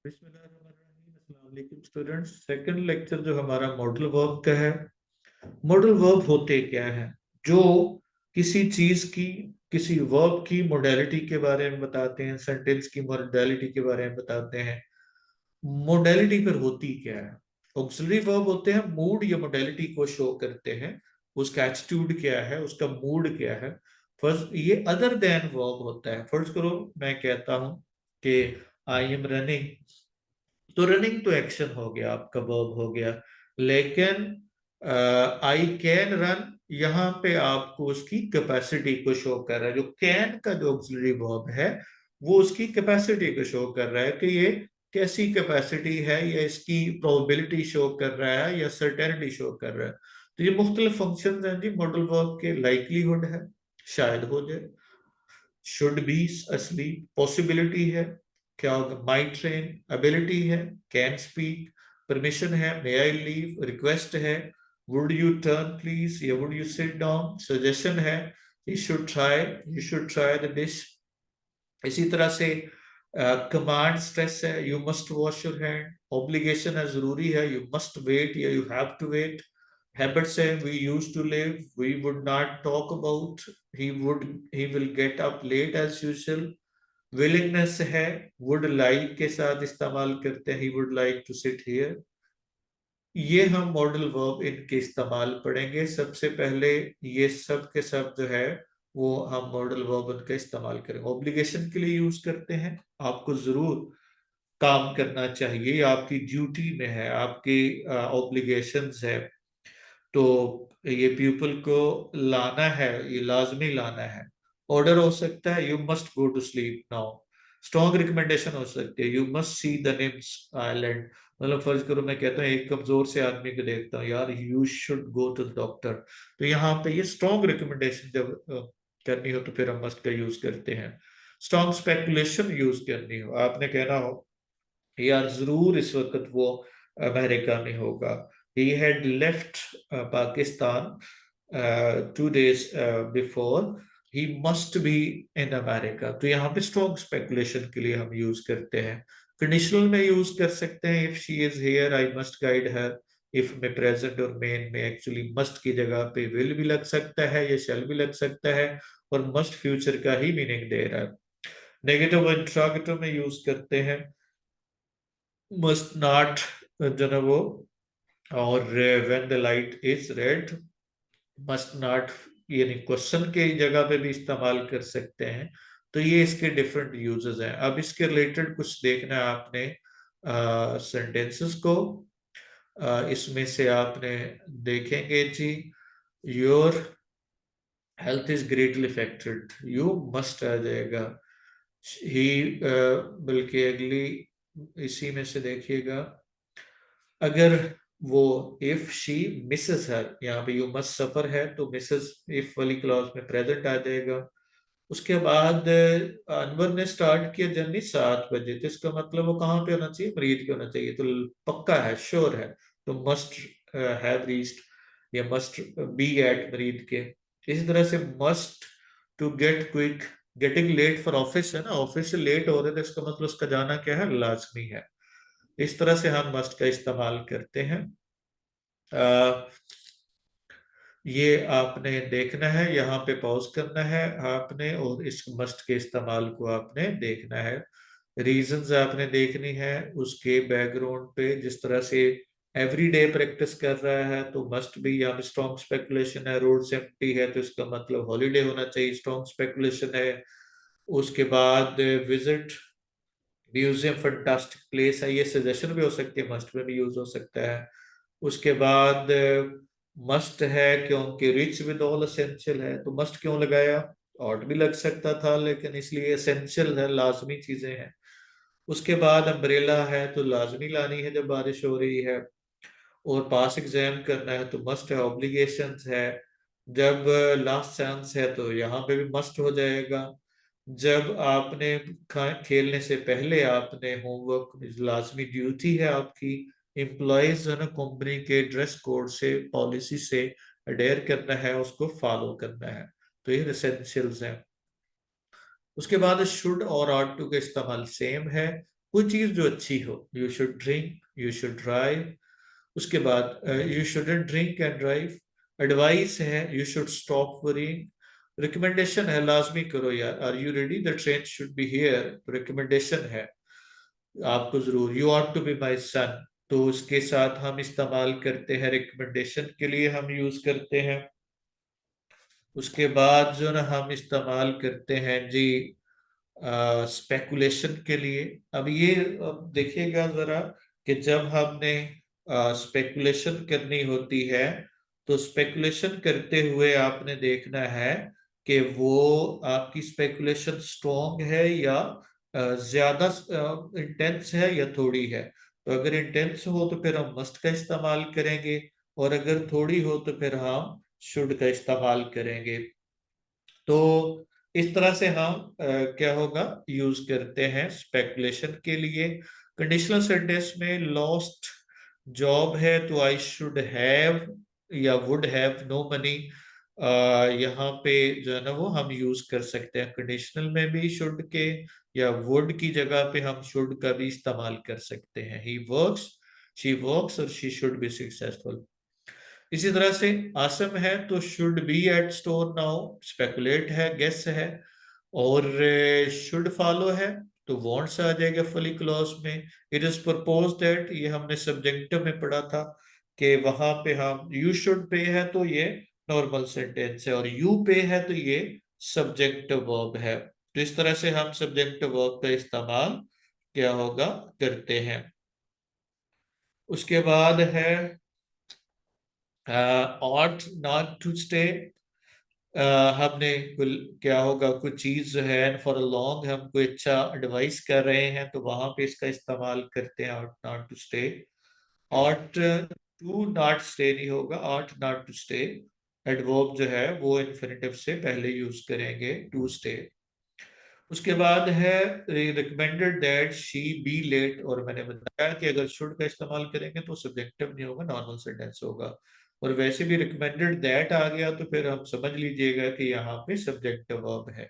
बिस्मिल्लाहिर्रहमानिर्रहीम। Students, second lecture जो हमारा मॉडल वर्ब का है। मॉडल वर्ब होते क्या है? जो किसी चीज की, किसी वर्ब की मोडालिटी के बारे में बताते हैं, सेंटेंस की मोडालिटी के बारे में बताते हैं। मोडालिटी पर होती क्या है? ऑक्सिलरी वर्ब होते हैं, मूड या मोडालिटी को शो करते हैं। उसका एटीट्यूड क्या है, उसका मूड क्या है। फर्स्ट ये अदर देन वर्ब होता है। फर्स्ट करो, मैं कहता हूं कि आई एम रनिंग, तो रनिंग तो एक्शन हो गया, आपका वर्ब हो गया। लेकिन आई कैन रन, यहाँ पे आपको उसकी कैपेसिटी को शो कर रहा है। जो कैन का जो ऑक्सिलरी वर्ब है, वो उसकी कैपेसिटी को शो कर रहा है कि ये कैसी कैपेसिटी है, या इसकी प्रोबेबिलिटी शो कर रहा है, या सर्टेनिटी शो कर रहा है। तो ये मुख्तलिफ फंक्शन हैं जी मॉडल वर्ब के। लाइकलीहुड है, शायद हो जाए। शुड बी असली पॉसिबिलिटी है। क्या होगा? माई ट्रेन एबिलिटी है। कैन स्पीक परमिशन है। मे आई लीव रिक्वेस्ट है। वुड यू टर्न प्लीज या would you sit down suggestion है। You should try the dish. इसी तरह से कमांड स्ट्रेस है, you must wash your hand. Obligation है, जरूरी है, यू मस्ट वेट या you have to wait. Habits है, we use to live, we would not talk about, he would, he will get up late as usual. Willingness है, would like के साथ इस्तेमाल करते हैं, he would like to sit here. ये हम modal verb इनके इस्तेमाल पढ़ेंगे। सबसे पहले ये सब के सब जो है वो हम मॉडल वर्ब इनका इस्तेमाल करेंगे। ऑब्लिगेशन के लिए यूज करते हैं। आपको जरूर काम करना चाहिए, आपकी ड्यूटी में है, आपकी ऑब्लिगेशंस है। तो ये पीपल को लाना है, ये लाजमी लाना है। ऑर्डर हो सकता है, you must go to sleep now. Strong recommendation हो सकती है, you must see the Nim's island. मतलब फर्ज करो मैं कहता हूँ एक कमजोर से आदमी को देखता हूँ, यार you should go to the doctor. तो यहाँ पे ये स्ट्रॉन्ग रिकमेंडेशन जब करनी हो तो फिर हम मस्ट का यूज करते हैं। स्ट्रॉन्ग स्पेकुलेशन यूज करनी हो, आपने कहना हो यार जरूर इस वक्त वो अमेरिका में होगा। he had left Pakistan 2 days before, he must be in America। तो यहाँ पे स्ट्रॉन्ग स्पेकुलेशन के लिए हम यूज करते हैं। कंडीशनल में यूज कर सकते हैं, if she is here I must guide her. If में प्रेजेंट और मेन में एक्चुअली मस्ट की जगह पे विल भी लग सकता है या शैल भी लग सकता है, और मस्ट फ्यूचर का ही मीनिंग दे रहा है। नेगेटिव इंट्रोगेटिव में यूज करते हैं मस्ट नॉट, जो है वो, और when the light is red. Must not यानी क्वेश्चन के जगह पे भी इस्तेमाल कर सकते हैं। तो ये इसके डिफरेंट यूजेस हैं। अब इसके रिलेटेड कुछ देखना है आपने सेंटेंसेस को। इसमें से आपने देखेंगे जी, your health is greatly affected, you must आ जाएगा। ही बल्कि अगली इसी में से देखिएगा, अगर वो इफ शी मिसेस हर, यहाँ पे यू मस्ट सफर है तो मिसेस इफ वाली क्लॉज में प्रेजेंट आ जाएगा। उसके बाद अनवर ने स्टार्ट किया जर्नी 7 बजे, तो इसका मतलब वो कहाँ पे होना चाहिए? मरीज पे होना चाहिए। तो पक्का है, श्योर है, तो मस्ट हैव रीच्ड या मस्ट बी एट मरीज के। इसी तरह से must to get quick, getting late for office है ना, ऑफिस से लेट हो रहे थे, इसका मतलब उसका जाना क्या है? लाजमी है। इस तरह से हम मस्ट का इस्तेमाल करते हैं। ये आपने देखना है, यहाँ पे पॉज करना है आपने, और इस मस्ट के इस्तेमाल को आपने देखना है। रीजंस आपने देखनी है उसके बैकग्राउंड पे। जिस तरह से एवरीडे प्रैक्टिस कर रहा है तो मस्ट भी, यहाँ पे स्ट्रॉन्ग स्पेकुलेशन है। रोड एम्प्टी है तो इसका मतलब हॉलीडे होना चाहिए, स्ट्रॉन्ग स्पेकुलेशन है। उसके बाद विजिट म्यूजियम, फंटास्टिक प्लेस है, ये सजेशन भी हो सकती है, मस्ट में भी यूज हो सकता है। उसके बाद मस्ट है क्योंकि रिच विद ऑल एसेंशियल है, तो मस्ट क्यों लगाया? और भी लग सकता था, लेकिन इसलिए एसेंशियल है, लाजमी चीजें हैं। उसके बाद अम्ब्रेला है तो लाजमी लानी है जब बारिश हो रही है। और पास एग्जाम करना है तो मस्ट है। ऑब्लिगेशंस है, जब लास्ट चांस है तो यहाँ पे भी मस्ट हो जाएगा। जब आपने खेलने से पहले आपने होमवर्क, लाजमी ड्यूटी है आपकी, एम्प्लॉयज जो है ना कंपनी के ड्रेस कोड से, पॉलिसी से अडेयर करना है, उसको फॉलो करना है। तो ये एसेंशियल्स हैं। उसके बाद शुड और आउट टू का इस्तेमाल सेम है। कोई चीज जो अच्छी हो, you should drink, you should drive. उसके बाद you shouldn't drink and drive. Advice है, you should stop worrying. Recommendation है, लाजमी करो यार, are you ready, the train should be here. Recommendation है आपको जरूर, you are to be my son. तो उसके साथ हम इस्तेमाल करते हैं, रिकमेंडेशन के लिए हम यूज करते हैं। उसके बाद जो ना हम इस्तेमाल करते हैं जी स्पेकुलेशन के लिए। अब ये अब देखिएगा जरा कि जब हमने स्पेकुलेशन करनी होती है, तो स्पेकुलेशन करते हुए आपने देखना है कि वो आपकी स्पेकुलेशन स्ट्रॉन्ग है या ज्यादा इंटेंस है या थोड़ी है। तो अगर इंटेंस हो तो फिर हम मस्ट का इस्तेमाल करेंगे, और अगर थोड़ी हो तो फिर हम शुड का इस्तेमाल करेंगे। तो इस तरह से हम क्या होगा, यूज करते हैं स्पेकुलेशन के लिए। कंडीशनल सेंटेंस में लॉस्ट जॉब है तो आई शुड हैव या वुड हैव नो मनी, यहाँ पे जो है ना वो हम यूज कर सकते हैं। कंडीशनल में भी शुड के या वुड की जगह पे हम शुड का भी इस्तेमाल कर सकते हैं। ही वर्क्स, शी वर्क्स, और शी शुड बी सक्सेसफुल। इसी तरह से आसम है तो should be at store now, speculate है, गेस है। और शुड फॉलो है तो वांट्स आ जाएगा फुली क्लॉज में। इट इज प्रपोज दैट, ये हमने सब्जेक्टिव में पढ़ा था कि वहां पे हम यू शुड पे है तो ये नॉर्मल सेंटेंस है, और यू पे है तो ये सब्जेक्टिव वर्ब है। तो इस तरह से हम सब्जेक्टिव वर्ब का इस्तेमाल क्या होगा, करते हैं। उसके बाद है ought not to stay। हमने क्या होगा, कुछ चीज जो है फॉर अ लॉन्ग हम कोई अच्छा एडवाइस कर रहे हैं तो वहां पे इसका इस्तेमाल करते हैं, ought not to stay। ought to not stay नहीं होगा, ought not to stay। Adverb जो है वो इन्फिनेटिव से पहले यूज करेंगे, टू स्टे। उसके बाद है recommended that she be late, और मैंने बताया कि अगर शुड का इस्तेमाल करेंगे तो सब्जेक्टिव नहीं होगा, नॉर्मल सेंटेंस होगा। और वैसे भी रिकमेंडेड दैट आ गया तो फिर हम समझ लीजिएगा कि यहाँ पे सब्जेक्टिव वर्ब है।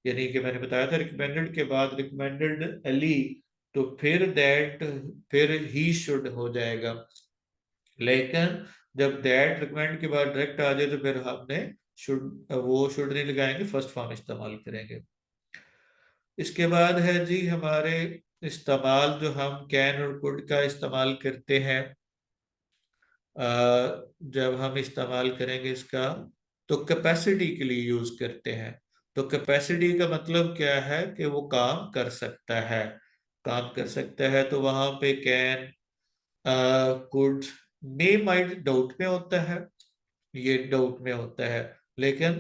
यानी कि मैंने बताया था रिकमेंडेड के बाद रिकमेंडेड अली, तो फिर दैट, फिर ही शुड हो जाएगा। लेकिन जब दैट रिकमेंड के बाद डायरेक्ट आ जाए तो फिर हमने शुड, वो शुड नहीं लगाएंगे, फर्स्ट फॉर्म इस्तेमाल करेंगे। इसके बाद है जी हमारे इस्तेमाल, जो हम कैन और कुड का इस्तेमाल करते हैं। जब हम इस्तेमाल करेंगे इसका तो कैपेसिटी के लिए यूज करते हैं। तो कैपेसिटी का मतलब क्या है कि वो काम कर सकता है, काम कर सकता है। तो वहां पे can, could, may might doubt में होता है, ये डाउट में होता है। लेकिन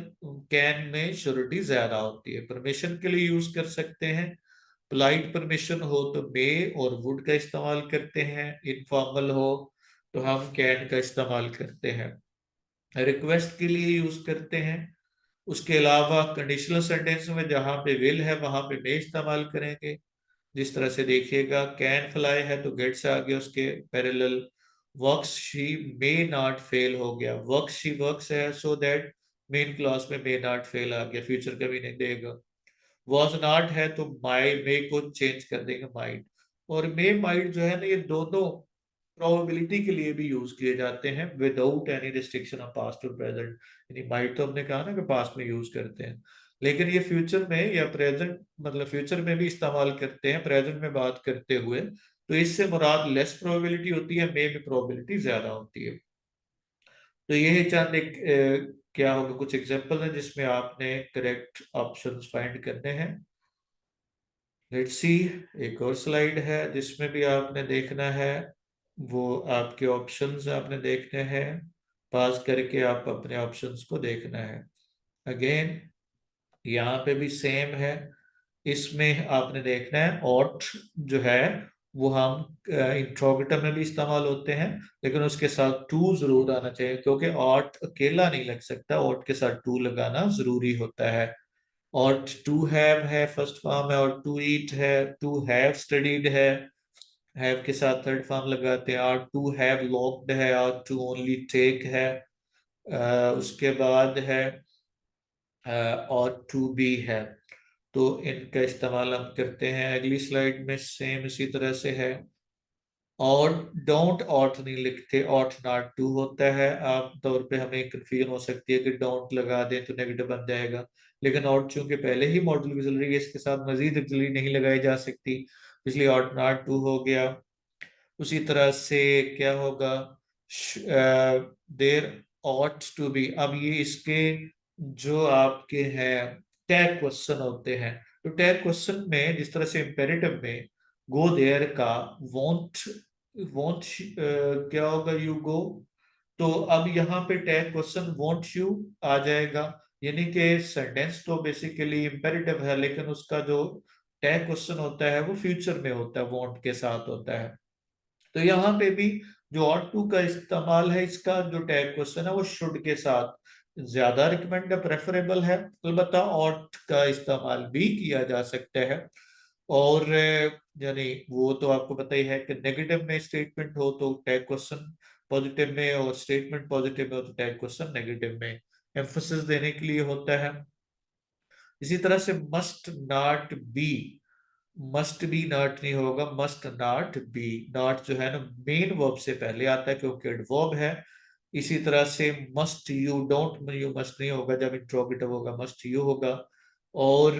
कैन में श्योरिटी ज्यादा होती है। परमिशन के लिए यूज कर सकते हैं, पोलाइट परमिशन हो तो मे और वुड का इस्तेमाल करते हैं, इनफॉर्मल हो तो हम कैन का इस्तेमाल करते हैं। रिक्वेस्ट के लिए यूज करते हैं। उसके अलावा कंडीशनल सेंटेंस में जहां पे विल है वहां पे मे इस्तेमाल करेंगे। जिस तरह से देखिएगा, कैन फ्लाई है तो गेट्स आ गया उसके parallel. Works she may not fail हो गया, वर्क्स शी वर्क्स है सो दैट मेन क्लॉज में मे नॉट फेल आ गया, फ्यूचर कभी नहीं देगा। वॉज नॉट है तो माई मे को चेंज कर देंगे माइट। और मे माइट जो है ना, ये दोनों प्रोबेबिलिटी के लिए भी यूज किए जाते हैं without any restriction of past और प्रेजेंट। यानी माइट तो हमने कहा ना कि पास्ट में यूज करते हैं, लेकिन ये फ्यूचर में या प्रेजेंट, मतलब फ्यूचर में भी इस्तेमाल करते हैं प्रेजेंट में बात करते हुए। तो इससे मुराद लेस प्रोबेबिलिटी होती है, मे में प्रोबेबिलिटी ज्यादा होती है। तो ये चंद एक क्या होगा, कुछ एग्जांपल हैं जिसमें आपने करेक्ट ऑप्शंस फाइंड करने हैं। लेट्स सी, एक और स्लाइड है जिसमें भी आपने देखना है, वो आपके ऑप्शंस आपने देखने हैं। पास करके आप अपने ऑप्शंस को देखना है। अगेन यहाँ पे भी सेम है, इसमें आपने देखना है ऑट जो है वो हम इंट्रोगेटर में भी इस्तेमाल होते हैं, लेकिन उसके साथ टू जरूर आना चाहिए, क्योंकि ऑट अकेला नहीं लग सकता, ऑट के साथ टू लगाना जरूरी होता है। और टू हैव है फर्स्ट फॉर्म है, और टू ईट है, टू हैव स्टडीड है के साथ थर्ड फॉर्म लगाते हैं, और टू हैव लॉक्ड है, और टू ओनली टेक है। उसके बाद है और टू बी है। तो इनका इस्तेमाल हम करते हैं। अगली स्लाइड में सेम इसी तरह से है। और डोंट ऑट नहीं लिखते, ऑट नॉट टू होता है। आमतौर पे हमें कंफ्यूजन हो सकती है कि डोंट लगा दें तो नेगेटिव बन जाएगा, लेकिन ऑट चूंकि पहले ही मॉडल ऑक्सिलरी है, इसके साथ मजीद ऑक्सिलरी नहीं लगाई जा सकती, इसलिए ऑट नॉट टू हो गया। उसी तरह से क्या होगा, देर ऑट टू बी। अब ये इसके जो आपके हैं टैग क्वेश्चन होते हैं, तो टैग क्वेश्चन में जिस तरह से इंपेरेटिव में गो देयर का वॉन्ट, वॉन्ट क्या होगा, यू गो। तो अब यहाँ पे टैग क्वेश्चन वॉन्ट यू आ जाएगा, यानी कि सेंटेंस तो बेसिकली इंपेरेटिव है, लेकिन उसका जो टैग क्वेश्चन होता है वो फ्यूचर में होता है, वॉन्ट के साथ होता है। तो यहाँ पे भी जो ऑट टू का इस्तेमाल है, इसका जो टैग क्वेश्चन है वो शुड के साथ ज्यादा रिकमेंड प्रेफरेबल है। अलबत्ता ऑट का इस्तेमाल भी किया जा सकता है। और यानी वो तो आपको पता ही है कि नेगेटिव में स्टेटमेंट हो तो टैग क्वेश्चन पॉजिटिव में, और स्टेटमेंट पॉजिटिव में हो तो टैग क्वेश्चन नेगेटिव में, एम्फोसिस देने के लिए होता है। इसी तरह से must not B, must be not नहीं होगा, मस्ट नॉट बी। नॉट जो है ना मेन वर्ब से पहले आता है क्योंकि एडवर्ब है। इसी तरह से must you, don't you must नहीं होगा, जब इंट्रोगेटिव होगा मस्ट यू होगा। और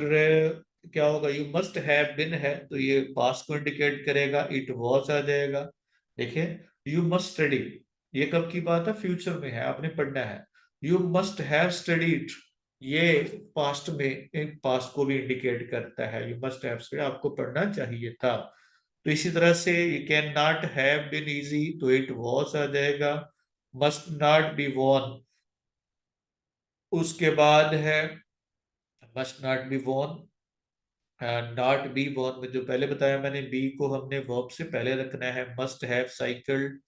क्या होगा, यू मस्ट हैव बिन है तो ये पास्ट को इंडिकेट करेगा, इट वॉज आ जाएगा। देखिए, यू मस्ट स्टडी, ये कब की बात है, फ्यूचर में है, आपने पढ़ना है। यू मस्ट हैव स्टडीड, ये पास्ट में एक पास्ट को भी इंडिकेट करता है, यू मस्ट हैव स्टडीड, आपको पढ़ना चाहिए था। तो इसी तरह से you can not have been easy, तो इट वॉज आ जाएगा। मस्ट नॉट बी वॉन, उसके बाद है must not be won, not be won में जो पहले बताया मैंने, बी को हमने वर्ब से पहले रखना है। मस्ट हैव साइकिल्ड,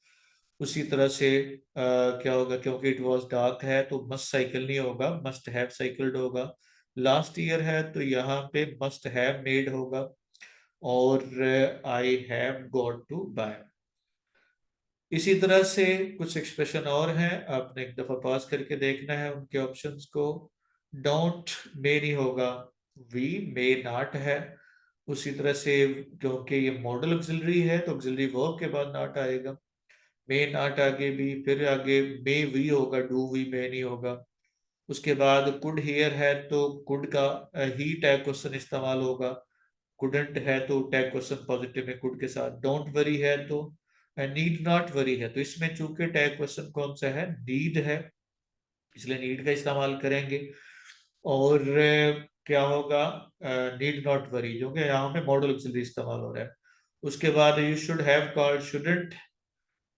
उसी तरह से क्या होगा, क्योंकि इट वाज डार्क है तो मस्ट साइकिल नहीं होगा, मस्ट हैव साइकिल्ड होगा। लास्ट ईयर है तो यहाँ पे मस्ट हैव मेड होगा। और I have got to buy. इसी तरह से कुछ एक्सप्रेशन और हैं, आपने एक दफा पास करके देखना है उनके ऑप्शंस को। डोंट मे नहीं होगा, वी मे नॉट है। उसी तरह से क्योंकि ये मॉडल ऑक्सिलरी है तो ऑक्सिलरी वर्ब के बाद नॉट आएगा। मे नॉट आगे भी, फिर आगे मे वी होगा, डू वी मे नहीं होगा। उसके बाद कुड हियर है तो कुड का ही टैग क्वेश्चन इस्तेमाल होगा। कुडंट है तो टैग क्वेश्चन पॉजिटिव में कुड के साथ। डोंट वरी है तो नीड नॉट वरी है, तो इसमें चूंकि टैग क्वेश्चन कौन सा है, नीड है, इसलिए नीड का इस्तेमाल करेंगे। और क्या होगा, नीड नॉट वरी, जो कि यहाँ पे मॉडल ऑक्सिलरी इस्तेमाल हो रहा है। उसके बाद you should have called shouldn't.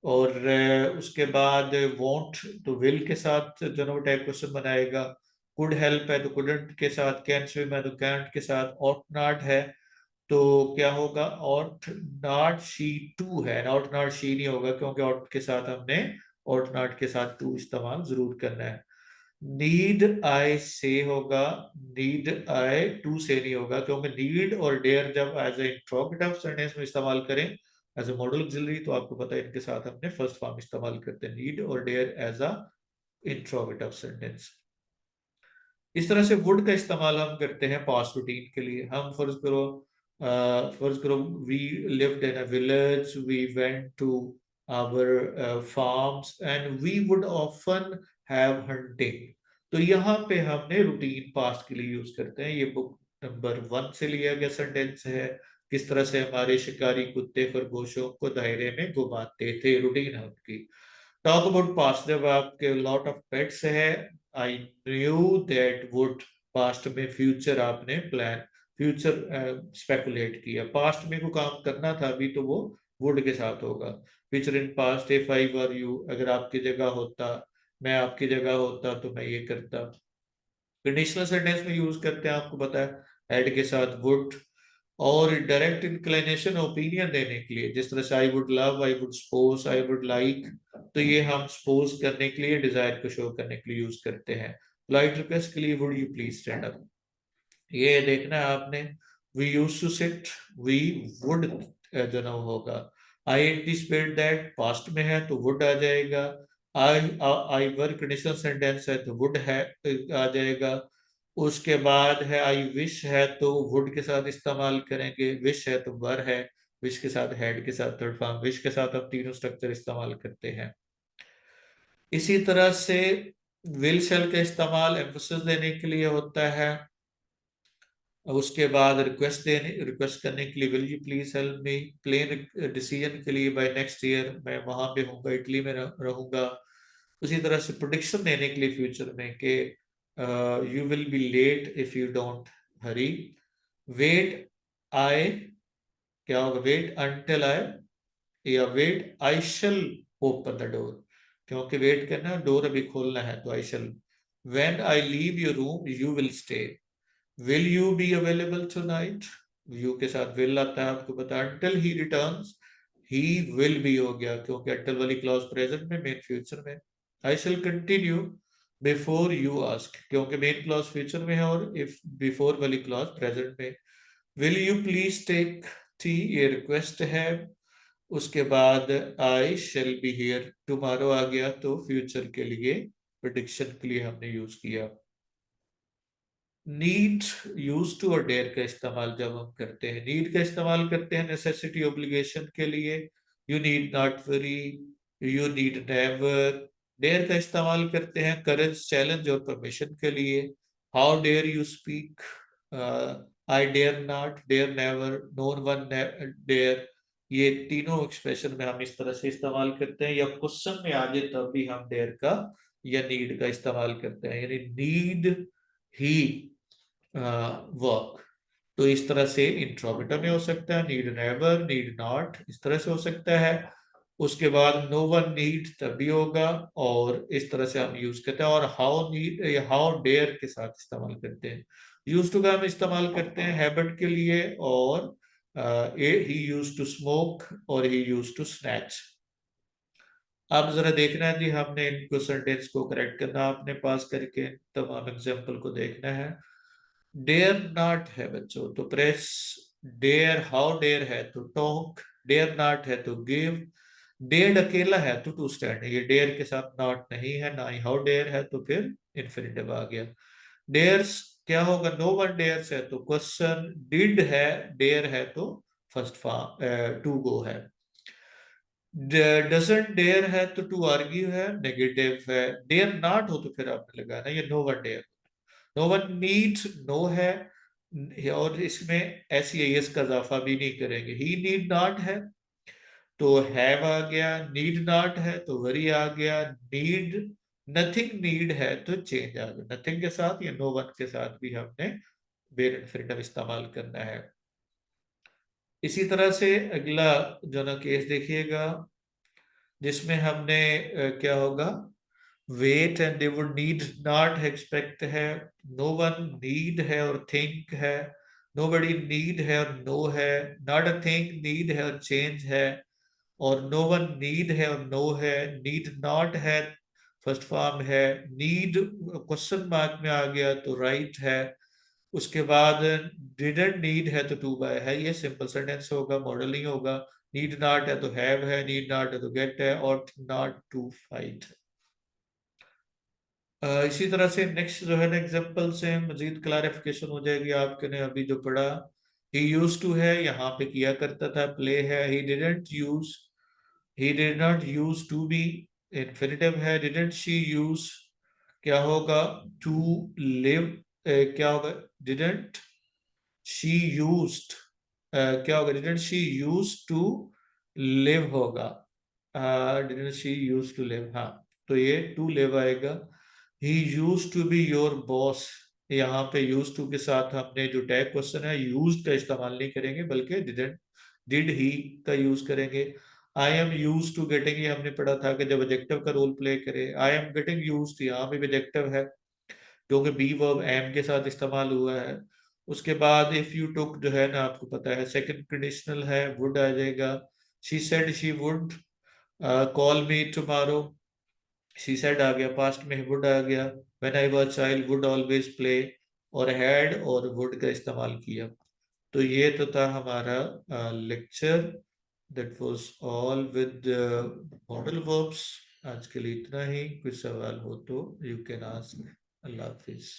और उसके बाद वॉन्ट तो विल के साथ जो टैग क्वेश्चन बनाएगा। कुड हेल्प है तो कुडंट के साथ, कैन स्विम है तो कैंट के साथ, ऑट नॉट है तो क्या होगा, ऑट नॉट शी टू है, ऑट नॉट शी नहीं होगा क्योंकि ऑट के साथ हमने ऑट नॉट के साथ टू इस्तेमाल जरूर करना है। नीड आई से होगा, नीड आई टू से नहीं होगा क्योंकि नीड और डेयर जब एज ए इंट्रोगेटिव सेंटेंस में इस्तेमाल करें एज ए मॉडल ऑक्सिलरी, तो आपको पता है इनके साथ हमने फर्स्ट फॉर्म इस्तेमाल करते हैं, नीड और dare as a interrogative sentence. इस तरह से वुड का इस्तेमाल हम करते हैं पास्ट रूटीन के लिए। हम फर्ज करो we lived in a village, we went to our farms and we would often have hunting. तो यहाँ पे हमने रूटीन पास्ट के लिए यूज करते हैं। ये बुक नंबर 1 से लिया गया सेंटेंस है। किस तरह से हमारे शिकारी कुत्ते खरगोशों को दायरे में घुमाते थे, रूटीन है उनकी। टॉक अबाउट पास्ट, जब आपके लॉट ऑफ पेट्स है, I knew that would, past में फ्यूचर आपने प्लान, फ्यूचर स्पेकुलेट किया, पास्ट में कोई काम करना था अभी तो वो वुड के साथ होगा। Future in past, if I were you, अगर आपकी जगह होता, मैं आपकी जगह होता तो मैं ये करता। कंडीशनल सेंटेंस में यूज करते हैं, आपको पता है, हेड के साथ वुड। और डायरेक्ट इंक्लिनेशन ओपिनियन देने के लिए, जिस तरह से I would love, I would suppose, I would like, तो ये हम सपोज करने के लिए, डिजायर को शो करने के लिए यूज करते हैं। पोलाइट रिक्वेस्ट के लिए would you please stand up, ये देखना है आपने। We use to sit, we would जो ना होगा। आई एंटिसिपेट दैट, पास्ट में है तो वुड आ जाएगा। आई आई वर कंडीशनल सेंटेंस है तो वुड है आ जाएगा। उसके बाद है आई विश है तो वुड के साथ इस्तेमाल करेंगे, विश है तो वर है, विश के साथ हैड के साथ थर्ड फॉर्म, विश के साथ हम तीनों स्ट्रक्चर इस्तेमाल करते हैं। इसी तरह से विल शेल का इस्तेमाल एम्फोसिस देने के लिए होता है। उसके बाद रिक्वेस्ट करने के लिए, will you please help me, plain decision के लिए बाय नेक्स्ट ईयर मैं वहां पे हूँ, इटली में रहूंगा। उसी तरह से प्रोडिक्शन देने के लिए फ्यूचर में कि you will be late if you don't hurry, wait I, क्या होगा, वेट अंटिल आई, या wait I shall open the door, क्योंकि वेट करना, डोर अभी खोलना है, तो I shall, when I leave your room you will stay, will you be available tonight, you के साथ विल आता है आपको पता, until he returns he will be हो गया, क्योंकि अंटिल वाली क्लॉज प्रेजेंट में, मेन फ्यूचर में। I shall continue before you ask, क्योंकि मेन क्लॉज फ्यूचर में है और इफ बिफोर वाली क्लॉज प्रेजेंट में। Will you please take tea, ये रिक्वेस्ट है। उसके बाद I shall be here tomorrow आ गया, तो फ्यूचर के लिए, प्रिडिक्शन के लिए हमने यूज किया। नीड, यूज टू और डेयर का इस्तेमाल जब हम करते हैं, नीड का इस्तेमाल करते हैं नेसेसिटी ऑब्लिगेशन के लिए, you need not worry, you need never. Dare का इस्तेमाल करते हैं करेज, चैलेंज और परमिशन के लिए, how dare you speak, I dare not, dare never, no one dare. ये तीनों एक्सप्रेशन में हम इस तरह से इस्तेमाल करते हैं, या क्वेश्चन में आ जाए तब भी हम डेयर का या नीड का इस्तेमाल करते हैं, यानी नीड ही वर्क। तो इस तरह से इंट्रोमिटर में हो सकता है, नीड नेवर, नीड नॉट, इस तरह से हो सकता है। उसके बाद नो वन नीड तभी होगा, और इस तरह से हम यूज करते हैं। और हाउ नीड या हाउ डेयर के साथ इस्तेमाल करते हैं। यूज टू का हम इस्तेमाल करते हैं हैबिट के लिए, और ही यूज टू स्मोक और ही यूज टू स्नैच। अब जरा देखना है जी, हमने इनको सेंटेंस को करेक्ट करना, आपने पास करके तमाम एग्जाम्पल को देखना है। डेयर नॉट है बच्चों तो प्रेस, डेयर, हाउ डेयर है तो टॉक, डेयर नॉट है तो गिव, डेयर अकेला है तो टू स्टैंड, ये डेयर के साथ नॉट नहीं है, ना ही हाउ डेयर है, तो फिर इन्फिनिटिव आ गया। डेयर्स क्या होगा, नो वन डेयर्स है तो क्वेश्चन, डिड है, डेयर है तो फर्स्ट फॉर्म टू गो है, डजंट डेयर है तो टू आर्ग्यू है, नेगेटिव है, डेयर नॉट हो तो फिर आपने लगाना ये no one dare, no one needs, no है, और इसमें एस एस का इजाफा भी नहीं करेंगे, ही नीड नॉट है तो हैव आ गया, नीड नॉट है तो वरी आ गया, नीड, नथिंग नीड है तो चेंज आ गया, नथिंग के साथ या नो वन के साथ भी हमने वेर इन्फिनिटिव इस्तेमाल करना है। इसी तरह से अगला जो ना केस देखिएगा, जिसमें हमने क्या होगा, wait and they would need not expect है, नो वन नीड है और थिंक है, नो बडी नीड है और नो है, नॉट अ थिंग नीड है और चेंज है, और नो वन नीड है और नो है, नीड नॉट है फर्स्ट फॉर्म है, नीड क्वेश्चन मार्क में आ गया तो राइट है। उसके बाद डिडंट नीड है तो टू बाय है, ये सिंपल सेंटेंस होगा, मॉडल नहीं होगा। नीड नॉट है तो हैव है, नीड नॉट है तो गेट है, और नॉट टू फाइट। इसी तरह से नेक्स्ट जो है ना एग्जांपल से मजीद क्लैरिफिकेशन हो जाएगी आपके ने अभी जो पढ़ा। ही यूज टू है, यहाँ पे किया करता था, प्ले है, he didn't use, he did not use to be, infinitive है, डिडंट शी यूज, क्या होगा, टू लिव, क्या होगा, डिडंट शी यूज्ड, क्या होगा, didn't she use to live होगा, didn't she use to live, हाँ, तो ये टू लिव आएगा। He use to be your boss, यहाँ पे यूज टू के साथ हमने जो टैग क्वेश्चन है यूज का इस्तेमाल नहीं करेंगे, बल्कि डिडंट, डिड ही का यूज करेंगे। I am use to getting, ये हमने पढ़ा था कि जब एडजेक्टिव का रोल प्ले करे, आई एम गेटिंग यूज, यहाँ पे भी एडजेक्टिव है क्योंकि बी वर्ब एम के साथ इस्तेमाल हुआ है। उसके बाद इफ यू टुक जो है ना आपको पता है सेकंड कंडीशनल है, वुड आ जाएगा। She said she would call me tomorrow, she said आ गया, पास्ट में वुड आ गया, when I was child would always play, और हैड और वुड का इस्तेमाल किया। तो ये तो था हमारा lecture, that was all with modal verbs. आज के लिए इतना ही, कोई सवाल हो तो यू कैन आस्क। अल्लाह हाफिज।